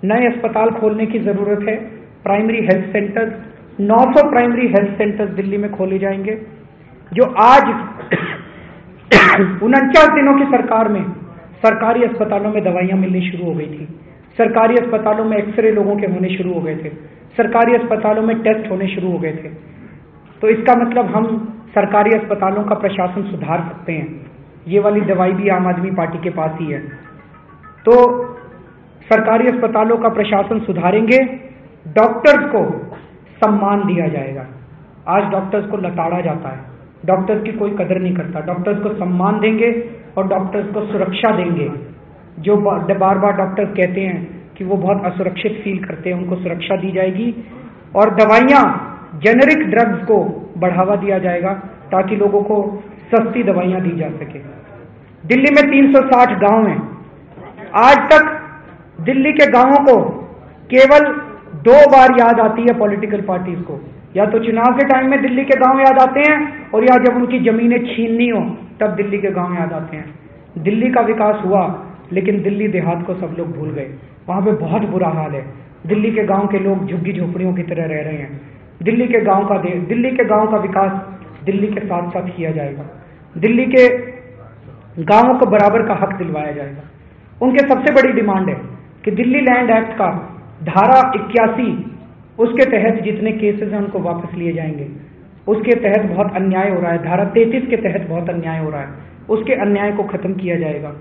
नए अस्पताल खोलने की जरूरत है। Primary health centre, 900 primary health centres Delhi में खोले जाएंगे। जो आज 49 दिनों की सरकार में सरकारी अस्पतालों में दवाइयां मिलनी शुरू हो गई थी, सरकारी अस्पतालों में एक्सरे लोगों के होने शुरू हो गए थे, सरकारी अस्पतालों में टेस्ट होने शुरू हो गए थे। तो इसका मतलब हम सरकारी अस्पतालों का प्रशासन सुधार सकते हैं। ये वाली दवाई भी आम आदमी पार्टी के पास ही है। तो सरकारी अस्पतालों का प्रशासन सुधारेंगे, डॉक्टर्स को सम्मान दिया जाएगा। आज डॉक्टर्स को लताड़ा जाता है, डॉक्टर्स की कोई कदर नहीं करता। डॉक्टर्स को सम्मान देंगे और डॉक्टर्स को सुरक्षा देंगे। जो बार बार डॉक्टर्स कहते हैं कि वो बहुत असुरक्षित फील करते हैं, उनको सुरक्षा दी जाएगी और दवाइयां, जेनेरिक ड्रग्स को बढ़ावा दिया जाएगा ताकि लोगों को सस्ती दवाइयां दी जा सके। दिल्ली में 360 गांव हैं। आज तक दिल्ली के गांवों को केवल 2 बार याद आती है पॉलिटिकल पार्टीज को, या तो चुनाव के टाइम में दिल्ली के गांव याद आते हैं और या जब उनकी जमीनें छीननी हो तब दिल्ली के गांव याद आते हैं। दिल्ली का विकास हुआ लेकिन दिल्ली देहात को सब लोग भूल गए। वहां पे बहुत बुरा हाल है। दिल्ली के गांव के लोग झुग्गी झोपड़ियों की तरह रह रहे हैं। दिल्ली के गांव का विकास दिल्ली के साथ साथ किया जाएगा। दिल्ली के गांवों को बराबर का हक दिलवाया जाएगा। उनके सबसे बड़ी डिमांड है कि दिल्ली लैंड एक्ट का धारा 81 उसके तहत जितने केसेस हैं उनको वापस लिए जाएंगे। उसके तहत बहुत अन्याय हो रहा है। धारा 33 के तहत बहुत अन्याय हो रहा है, उसके अन्याय को खत्म किया जाएगा।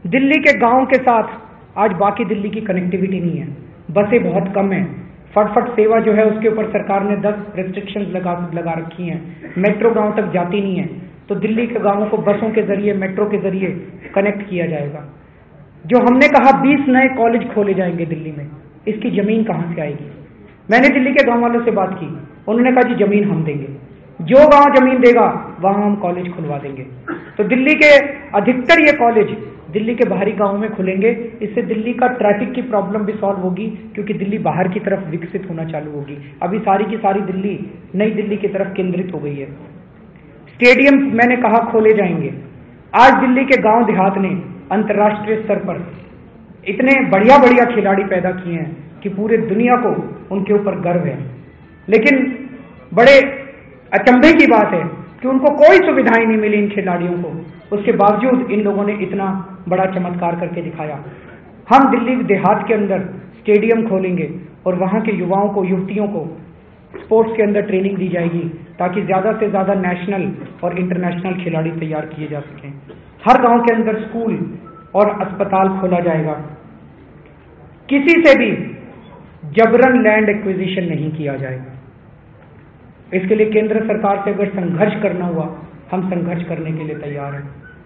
दिल्ली के गांव के साथ आज बाकी दिल्ली की कनेक्टिविटी नहीं है, बसें बहुत कम है। फटफट सेवा जो है उसके ऊपर सरकार ने 10 रिस्ट्रिक्शंस लगा रखी हैं। मेट्रो गांव तक जाती नहीं है, तो दिल्ली के गांवों को बसों के जरिए, मेट्रो के जरिए कनेक्ट किया जाएगा। जो हमने कहा 20 नए कॉलेज खोले जाएंगे दिल्ली में, इसकी जमीन कहां से आएगी? मैंने दिल्ली के गांव वालों से बात की, उन्होंने कहा जी जमीन हम देंगे, जो गांव जमीन देगा वहां हम कॉलेज खुलवा देंगे। तो दिल्ली के अधिकतर ये कॉलेज दिल्ली के बाहरी गांवों में खुलेंगे। इससे दिल्ली का ट्रैफिक की प्रॉब्लम भी सॉल्व होगी, क्योंकि दिल्ली बाहर की तरफ विकसित होना चालू होगी। अभी सारी की सारी दिल्ली नई दिल्ली की तरफ केंद्रित हो गई है। स्टेडियम मैंने कहा खोले जाएंगे। आज दिल्ली के गांव देहात ने अंतर्राष्ट्रीय स्तर पर इतने बढ़िया बढ़िया खिलाड़ी पैदा किए हैं कि पूरे दुनिया को उनके ऊपर गर्व है। लेकिन बड़े अचंभे की बात है कि उनको कोई सुविधाएं नहीं मिली इन खिलाड़ियों को, उसके बावजूद इन लोगों ने इतना बड़ा चमत्कार करके दिखाया। हम दिल्ली देहात के अंदर स्टेडियम खोलेंगे और वहां के युवाओं को, युवतियों को स्पोर्ट्स के अंदर ट्रेनिंग दी जाएगी ताकि ज्यादा से ज्यादा नेशनल और इंटरनेशनल खिलाड़ी तैयार किए जा सकें। हर गांव के अंदर स्कूल और अस्पताल खोला जाएगा। किसी से भी जबरन लैंड एक्विजिशन नहीं किया जाएगा। इसके लिए केंद्र सरकार से अगर संघर्ष करना हुआ, हम संघर्ष करने के लिए तैयार हैं।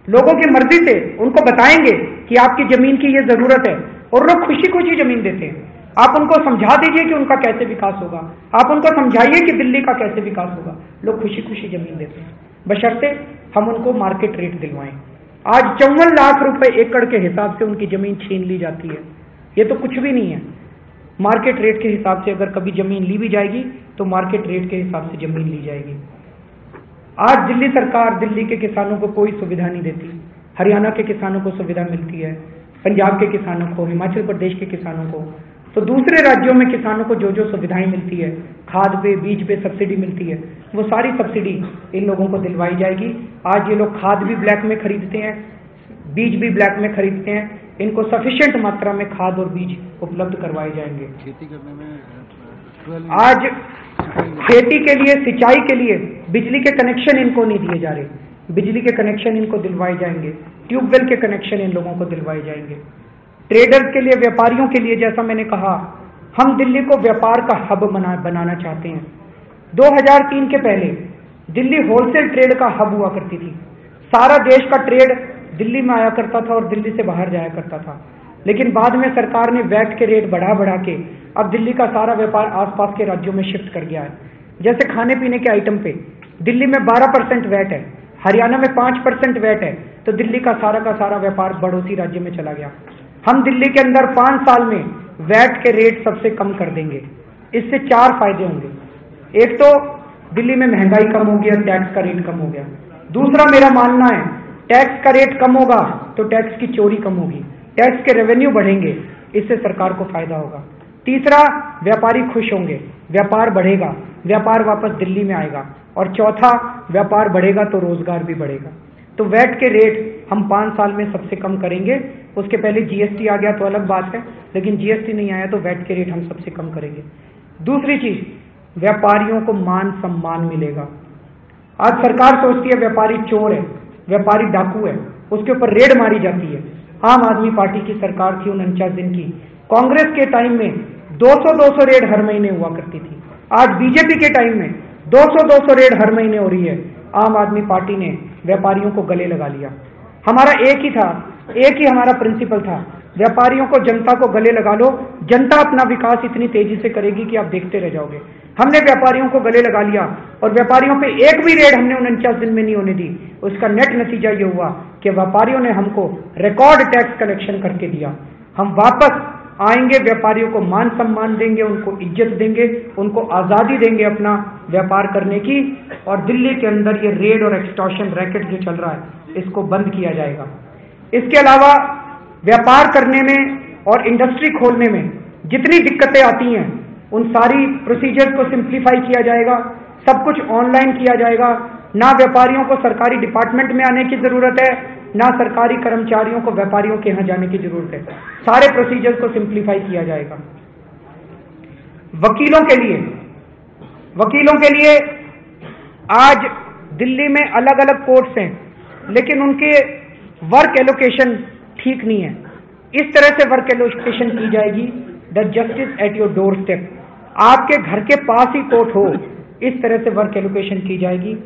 लोगों की मर्जी से उनको बताएंगे कि आपकी जमीन की ये जरूरत है और लोग खुशी खुशी जमीन देते हैं। आप उनको समझा दीजिए कि उनका कैसे विकास होगा, आप उनको समझाइए कि दिल्ली का कैसे विकास होगा, लोग खुशी खुशी जमीन देते हैं, बशर्ते हम उनको मार्केट रेट दिलवाएं। आज 54 लाख रुपए एकड़ के हिसाब से उनकी जमीन छीन ली जाती है। ये तो कुछ भी नहीं है। मार्केट रेट के हिसाब से अगर कभी जमीन ली भी जाएगी तो मार्केट रेट के हिसाब से जमीन ली जाएगी। आज दिल्ली सरकार दिल्ली के किसानों को कोई सुविधा नहीं देती। हरियाणा के किसानों को सुविधा मिलती है, पंजाब के किसानों को, हिमाचल प्रदेश के किसानों को। तो दूसरे राज्यों में किसानों को जो जो सुविधाएं मिलती है, खाद पे, बीज पे सब्सिडी मिलती है, वो सारी सब्सिडी इन लोगों को दिलवाई जाएगी। आज ये लोग खाद भी ब्लैक में खरीदते हैं, बीज भी ब्लैक में खरीदते हैं। इनको सफिशिएंट मात्रा में खाद और बीज उपलब्ध करवाए जाएंगे। खेती करने में आज खेती के लिए, सिंचाई के लिए बिजली के कनेक्शन इनको नहीं दिए जा रहे। बिजली के कनेक्शन इनको दिलवाए जाएंगे, ट्यूबवेल के कनेक्शन इन लोगों को दिलवाए जाएंगे। ट्रेडर्स के लिए, व्यापारियों के लिए, जैसा मैंने कहा हम दिल्ली को व्यापार का हब बनाना चाहते हैं। 2003 के पहले दिल्ली होलसेल ट्रेड का हब हुआ करती थी। सारा देश का ट्रेड दिल्ली में आया करता था और दिल्ली से बाहर जाया करता था। लेकिन बाद में सरकार ने वैट के रेट बढ़ा के अब दिल्ली का सारा व्यापार आसपास के राज्यों में शिफ्ट कर गया है। जैसे खाने पीने के आइटम पे दिल्ली में 12% वैट है, हरियाणा में 5% वैट है, तो दिल्ली का सारा व्यापार पड़ोसी राज्य में चला गया। हम दिल्ली के अंदर 5 साल में वैट के रेट सबसे कम कर देंगे। इससे 4 फायदे होंगे। एक तो दिल्ली में महंगाई कम होगी और टैक्स का रेट कम हो गया। दूसरा मेरा मानना है टैक्स का रेट कम होगा तो टैक्स की चोरी कम होगी, टैक्स के रेवेन्यू बढ़ेंगे, इससे सरकार को फायदा होगा। तीसरा, व्यापारी खुश होंगे, व्यापार बढ़ेगा, व्यापार वापस दिल्ली में आएगा। और चौथा, व्यापार बढ़ेगा तो रोजगार भी बढ़ेगा। तो वैट के रेट हम 5 साल में सबसे कम करेंगे। उसके पहले जीएसटी आ गया तो अलग बात है, लेकिन जीएसटी नहीं आया तो वैट के रेट हम सबसे कम करेंगे। दूसरी चीज, व्यापारियों को मान सम्मान मिलेगा। आज सरकार सोचती है व्यापारी चोर है, व्यापारी डाकू है, उसके ऊपर रेड मारी जाती है। आम आदमी पार्टी की सरकार थी 49 दिन की, कांग्रेस के टाइम में 200 रेड हर महीने हुआ करती थी। आज बीजेपी के टाइम में 200 रेड हर महीने हो रही है। आम आदमी पार्टी ने व्यापारियों को गले लगा लिया। हमारा एक ही हमारा प्रिंसिपल था, व्यापारियों को, जनता को गले लगा लो, जनता अपना विकास इतनी तेजी से करेगी कि आप देखते रह जाओगे। हमने व्यापारियों को गले लगा लिया और व्यापारियों पे एक भी रेड हमने 49 दिन में नहीं होने दी। उसका नेट नतीजा ये हुआ कि व्यापारियों ने हमको रिकॉर्ड टैक्स कलेक्शन करके दिया। हम वापस आएंगे, व्यापारियों को मान सम्मान देंगे, उनको इज्जत देंगे, उनको आजादी देंगे अपना व्यापार करने की। और दिल्ली के अंदर ये रेड और एक्सटॉर्शन रैकेट जो चल रहा है इसको बंद किया जाएगा। इसके अलावा व्यापार करने में और इंडस्ट्री खोलने में जितनी दिक्कतें आती हैं उन सारी प्रोसीजर को सिंप्लीफाई किया जाएगा। सब कुछ ऑनलाइन किया जाएगा। ना व्यापारियों को सरकारी डिपार्टमेंट में आने की जरूरत है, ना सरकारी कर्मचारियों को व्यापारियों के यहां जाने की जरूरत है। सारे प्रोसीजर को सिंप्लीफाई किया जाएगा। वकीलों के लिए आज दिल्ली में अलग अलग कोर्ट्स हैं, लेकिन उनके वर्क एलोकेशन ठीक नहीं है। इस तरह से वर्क एलोकेशन की जाएगी, the justice at your door step, आपके घर के पास ही कोर्ट हो, इस तरह से वर्क एलोकेशन की जाएगी।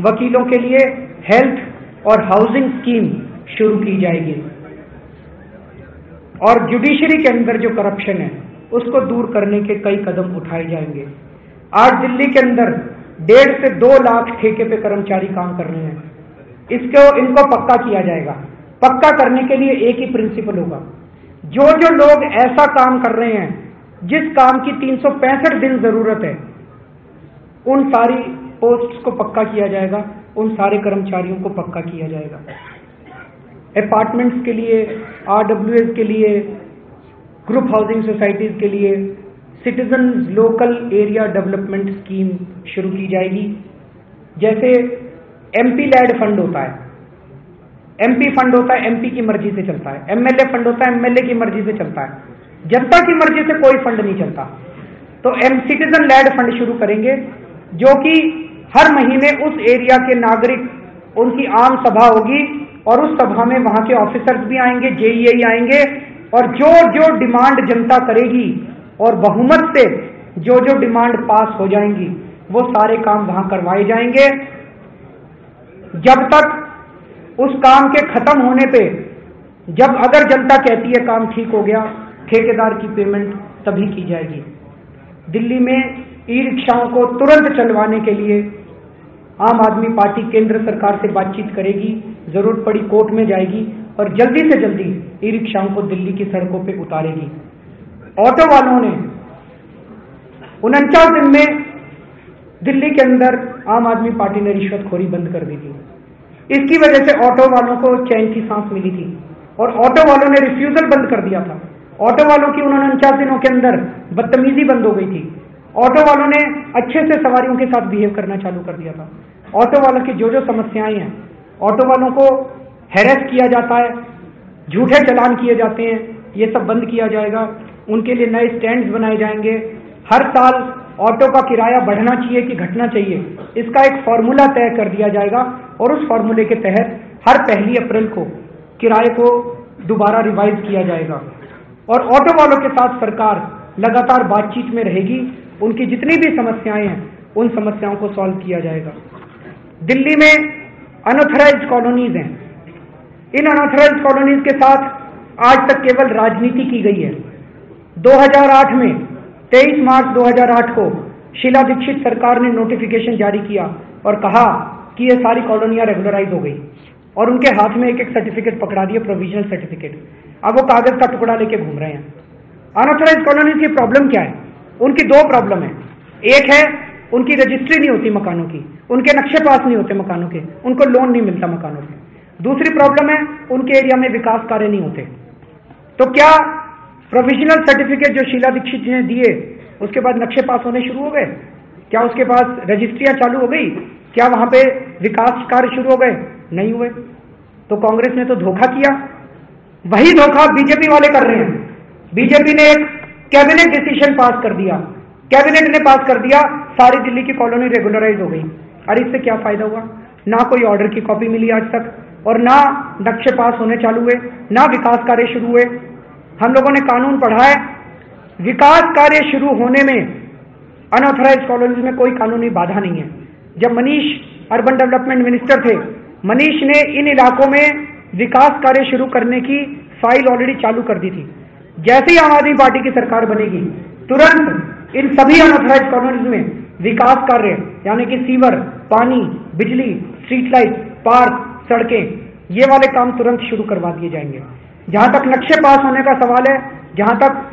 वकीलों के लिए हेल्थ और हाउसिंग स्कीम शुरू की जाएगी और जुडिशरी के अंदर जो करप्शन है उसको दूर करने के कई कदम उठाए जाएंगे। आज दिल्ली के अंदर 1.5 से 2 लाख ठेके पे कर्मचारी काम कर रहे हैं। इनको पक्का किया जाएगा। पक्का करने के लिए एक ही प्रिंसिपल होगा, जो लोग ऐसा काम कर रहे हैं जिस काम की 365 दिन जरूरत है, उन सारी पोस्ट्स को पक्का किया जाएगा, उन सारे कर्मचारियों को पक्का किया जाएगा। अपार्टमेंट्स के लिए, आरडब्ल्यूएस के लिए, ग्रुप हाउसिंग सोसाइटीज के लिए citizen local area development scheme शुरू की जाएगी। जैसे एमपी लैड फंड होता है, एमपी फंड होता है, एमपी की मर्जी से चलता है। एमएलए फंड होता है, एमएलए की मर्जी से चलता है। जनता की मर्जी से कोई फंड नहीं चलता। तो सिटीजन लैड फंड शुरू करेंगे, जो कि हर महीने उस एरिया के नागरिक, उनकी आम सभा होगी और उस सभा में वहां के ऑफिसर्स भी आएंगे, जेईई आएंगे, और जो डिमांड जनता करेगी और बहुमत से जो डिमांड पास हो जाएंगी वो सारे काम वहां करवाए जाएंगे। जब तक उस काम के खत्म होने पे, जब अगर जनता कहती है काम ठीक हो गया, ठेकेदार की पेमेंट तभी की जाएगी। दिल्ली में ई रिक्शाओं को तुरंत चलवाने के लिए आम आदमी पार्टी केंद्र सरकार से बातचीत करेगी, जरूरत पड़ी कोर्ट में जाएगी और जल्दी से जल्दी ई रिक्शाओं को दिल्ली की सड़कों पे उतारेगी। ऑटो वालों ने 49 दिन में दिल्ली के अंदर आम आदमी पार्टी ने रिश्वतखोरी बंद कर दी थी। इसकी वजह से ऑटो वालों को चैन की सांस मिली थी और ऑटो वालों ने रिफ्यूजल बंद कर दिया था। ऑटो वालों की 49 दिनों के अंदर बदतमीजी बंद हो गई थी। ऑटो वालों ने अच्छे से सवारियों के साथ बिहेव करना चालू कर दिया था। ऑटो वालों की जो समस्याएं हैं, ऑटो वालों को हैरेस किया जाता है, झूठे चालान किए जाते हैं, ये सब बंद किया जाएगा। उनके लिए नए स्टैंड्स बनाए जाएंगे। हर साल ऑटो का किराया बढ़ना चाहिए कि घटना चाहिए, इसका एक फॉर्मूला तय कर दिया जाएगा और उस फॉर्मूले के तहत हर 1 अप्रैल को किराए को दोबारा रिवाइज किया जाएगा। और ऑटो वालों के साथ सरकार लगातार बातचीत में रहेगी। उनकी जितनी भी समस्याएं हैं उन समस्याओं को सॉल्व किया जाएगा। दिल्ली में अनऑथराइज्ड कॉलोनीज हैं। इन अनऑथराइज्ड कॉलोनीज के साथ आज तक केवल राजनीति की गई है। 2008 में 23 मार्च 2008 को शीला दीक्षित सरकार ने नोटिफिकेशन जारी किया और कहा कि ये सारी कॉलोनियां रेगुलराइज हो गई और उनके हाथ में एक एक सर्टिफिकेट पकड़ा दिया, प्रोविजनल सर्टिफिकेट। अब वो कागज का टुकड़ा लेके घूम रहे हैं। अनऑथराइज्ड कॉलोनीज की प्रॉब्लम क्या है? उनकी दो प्रॉब्लम है। एक है उनकी रजिस्ट्री नहीं होती मकानों की, उनके नक्शे पास नहीं होते मकानों के, उनको लोन नहीं मिलता मकानों के। दूसरी प्रॉब्लम है उनके एरिया में विकास कार्य नहीं होते। तो क्या प्रोविजनल सर्टिफिकेट जो शीला दीक्षित जी ने दिए उसके बाद नक्शे पास होने शुरू हो गए? क्या उसके पास रजिस्ट्रियां चालू हो गई? क्या वहां पे विकास कार्य शुरू हो गए? नहीं हुए। तो कांग्रेस ने तो धोखा किया। वही धोखा बीजेपी वाले कर रहे हैं। बीजेपी ने एक कैबिनेट डिसीजन पास कर दिया, कैबिनेट ने पास कर दिया, सारी दिल्ली की कॉलोनी रेगुलराइज हो गई। अरे इससे क्या फायदा हुआ? ना कोई ऑर्डर की कॉपी मिली आज तक, और ना नक्शे पास होने चालू हुए, ना विकास कार्य शुरू हुए। हम लोगों ने कानून पढ़ा है, विकास कार्य शुरू होने में अनऑथराइज्ड कॉलोनीज में कोई कानूनी बाधा नहीं है। जब मनीष अर्बन डेवलपमेंट मिनिस्टर थे, मनीष ने इन इलाकों में विकास कार्य शुरू करने की फाइल ऑलरेडी चालू कर दी थी। जैसे ही आम आदमी पार्टी की सरकार बनेगी, तुरंत इन सभी अनऑथराइज्ड कॉलोनीज में विकास कार्य यानी कि सीवर, पानी, बिजली, स्ट्रीट लाइट, पार्क, सड़कें, ये वाले काम तुरंत शुरू करवा दिए जाएंगे। जहां तक नक्शे पास होने का सवाल है, जहां तक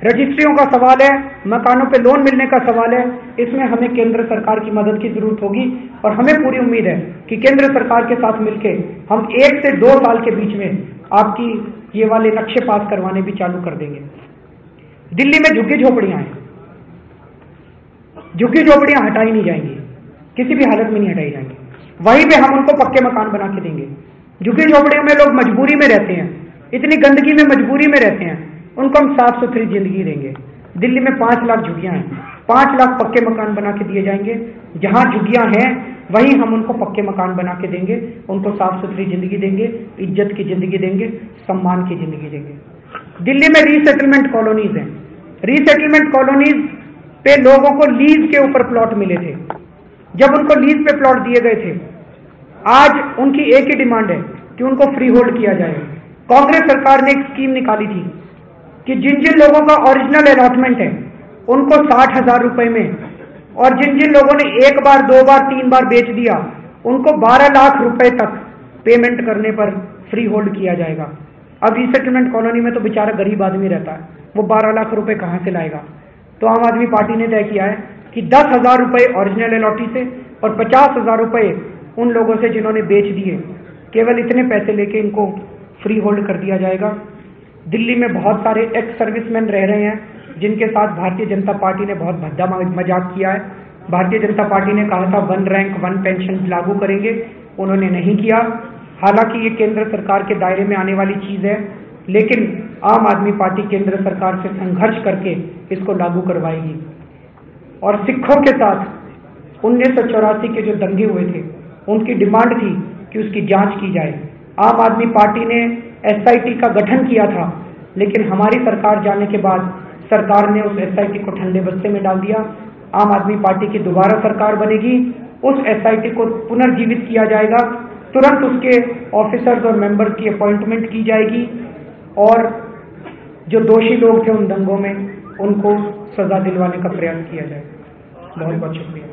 रजिस्ट्रियों का सवाल है, मकानों पे लोन मिलने का सवाल है, इसमें हमें केंद्र सरकार की मदद की जरूरत होगी। और हमें पूरी उम्मीद है कि केंद्र सरकार के साथ मिलकर हम 1 से 2 साल के बीच में आपकी ये वाले नक्शे पास करवाने भी चालू कर देंगे। दिल्ली में झुग्गी झोपड़ियां हैं, झुग्गी झोपड़ियां हटाई नहीं जाएंगी, किसी भी हालत में नहीं हटाई जाएंगी। वहीं पे हम उनको पक्के मकान बना के देंगे। झुग्गी झोपड़ियों में लोग मजबूरी में रहते हैं, इतनी गंदगी में मजबूरी में रहते हैं, उनको हम साफ सुथरी जिंदगी देंगे। दिल्ली में 5 लाख झुग्गियां हैं, 5 लाख पक्के मकान बना के दिए जाएंगे। जहां झुग्गियां हैं वहीं हम उनको पक्के मकान बना के देंगे, उनको साफ सुथरी जिंदगी देंगे, इज्जत की जिंदगी देंगे, सम्मान की जिंदगी देंगे। दिल्ली में रीसेटलमेंट कॉलोनीज हैं। रीसेटलमेंट कॉलोनीज पे लोगों को लीज के ऊपर प्लॉट मिले थे। जब उनको लीज पे प्लॉट दिए गए थे, आज उनकी एक ही डिमांड है कि उनको फ्री होल्ड किया जाए। कांग्रेस सरकार ने एक स्कीम निकाली थी कि जिन जिन लोगों का ओरिजिनल अलॉटमेंट है उनको 60,000 रुपए में, और जिन जिन लोगों ने 1 बार, 2 बार, 3 बार बेच दिया उनको 12 लाख रुपए तक पेमेंट करने पर फ्री होल्ड किया जाएगा। अब रीसेटलमेंट कॉलोनी में तो बेचारा गरीब आदमी रहता है, वो 12 लाख रुपए कहां से लाएगा? तो आम आदमी पार्टी ने तय किया है कि 10,000 रुपए ओरिजिनल अलॉटी से और 50,000 रुपए उन लोगों से जिन्होंने बेच दिए, केवल इतने पैसे लेके इनको फ्री होल्ड कर दिया जाएगा। दिल्ली में बहुत सारे एक्स सर्विसमैन रह रहे हैं जिनके साथ भारतीय जनता पार्टी ने बहुत भद्दा मजाक किया है। भारतीय जनता पार्टी ने कहा था 1 रैंक 1 पेंशन लागू करेंगे, उन्होंने नहीं किया। हालांकि ये केंद्र सरकार के दायरे में आने वाली चीज है, लेकिन आम आदमी पार्टी केंद्र सरकार से संघर्ष करके इसको लागू करवाएगी। और सिखों के साथ 1984 के जो दंगे हुए थे उनकी डिमांड थी कि उसकी जांच की जाए। आम आदमी पार्टी ने एसआईटी का गठन किया था, लेकिन हमारी सरकार जाने के बाद सरकार ने उस एसआईटी को ठंडे बस्ते में डाल दिया। आम आदमी पार्टी की दोबारा सरकार बनेगी, उस एसआईटी को पुनर्जीवित किया जाएगा, तुरंत उसके ऑफिसर्स और मेंबर्स की अपॉइंटमेंट की जाएगी और जो दोषी लोग थे उन दंगों में उनको सजा दिलवाने का प्रयास किया जाएगा। बहुत बहुत शुक्रिया।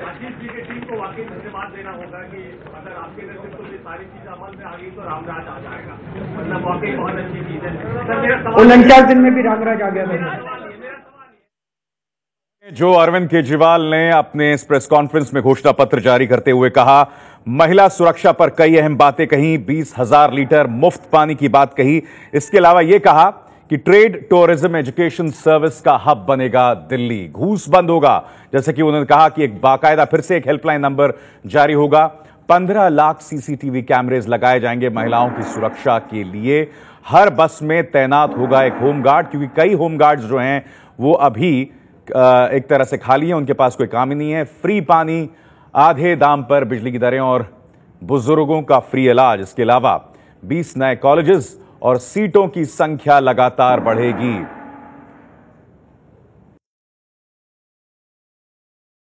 राजीव जी की टीम को वाकई धन्यवाद देना होगा कि अगर आपके नेतृत्व में सारी चीज अमल में आ गई तो रामराज आ जाएगा, मतलब वाकई बहुत अच्छी चीज है। सर मेरा सवाल 49 दिन में भी रामराज आ गया था। जो अरविंद केजरीवाल ने अपने इस प्रेस कॉन्फ्रेंस में घोषणा पत्र जारी करते हुए कहा, महिला सुरक्षा पर कई अहम बातें कही, 20,000 लीटर मुफ्त पानी की बात कही। इसके अलावा यह कहा कि ट्रेड, टूरिज्म, एजुकेशन सर्विस का हब बनेगा दिल्ली, घूस बंद होगा। जैसे कि उन्होंने कहा कि एक बाकायदा फिर से एक हेल्पलाइन नंबर जारी होगा, 15 लाख सीसीटीवी कैमरेज लगाए जाएंगे महिलाओं की सुरक्षा के लिए। हर बस में तैनात होगा एक होमगार्ड, क्योंकि कई होमगार्ड्स जो हैं वो अभी एक तरह से खाली हैं, उनके पास कोई काम ही नहीं है। फ्री पानी, आधे दाम पर बिजली की दरें और बुजुर्गों का फ्री इलाज। इसके अलावा 20 नए कॉलेजेस और सीटों की संख्या लगातार बढ़ेगी।